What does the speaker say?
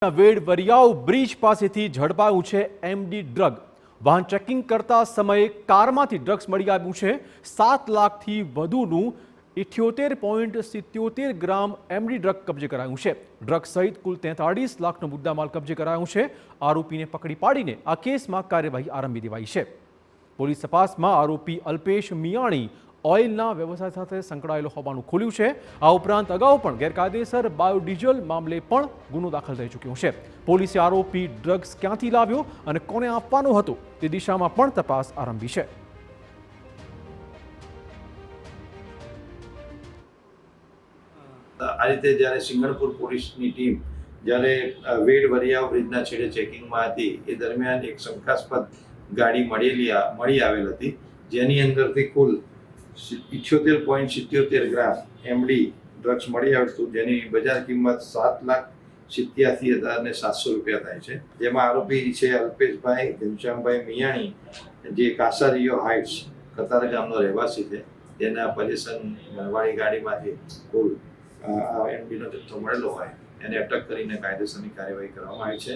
વેડ Variyav bridge પાસેથી ઝડપાયું છે MD drug. વાહન ચેકિંગ કરતા સમયે કારમાંથી ડ્રગ્સ મળી આવ્યું છે। 7 લાખથી વધુનું 78.77 ગ્રામ એમડી ડ્રગ કબજે કરાયું છે। ડ્રગ સહિત કુલ 43 લાખનો મુદ્દામાલ કબજે કરાયો છે। આરોપીને પકડી પાડીને આ કેસમાં કાર્યવાહી આરંભી દેવાઈ છે। પોલીસ તપાસમાં આરોપી અલ્પેશ મિયાણી ઓઇલના વ્યવસાય સાથે સંકળાયેલો હોવાનું ખુલ્યું છે। આ ઉપરાંત અગાઉ પણ ગેરકાયદેસર બાયોડીઝલ મામલે પણ ગુનો દાખલ થઈ ચૂક્યો છે। પોલીસે આરોપી ડ્રગ્સ ક્યાંથી લાવ્યો અને કોને આપવાનો હતો તે દિશામાં પણ તપાસ આરંભી છે। આ રીતે જ્યારે સિંગણપુર પોલીસની ટીમ જ્યારે વેડ વરિયાવ બ્રિજના છેડે ચેકિંગમાં હતી એ દરમિયાન એક શંકાસ્પદ ગાડી મળી આવેલ હતી, જેની અંદરથી કુલ 78.77 ગ્રામ એમડી ડ્રગ્સ મળી આવ્યું હતું, જેની બજાર કિંમત 7,87,700 રૂપિયા થાય છે। જેમાં આરોપી છે અલ્પેશભાઈ ઘનશ્યામભાઈ મિયાણી, જે કાસારીયો હાઇટ્સ કતાર ગામનો રહેવાસી છે। તેના પોઝેશન વાળી ગાડીમાંથી કુલ એમડીનો જથ્થો મળેલો હોય એને અટક કરીને કાયદેસરની કાર્યવાહી કરવામાં આવી છે।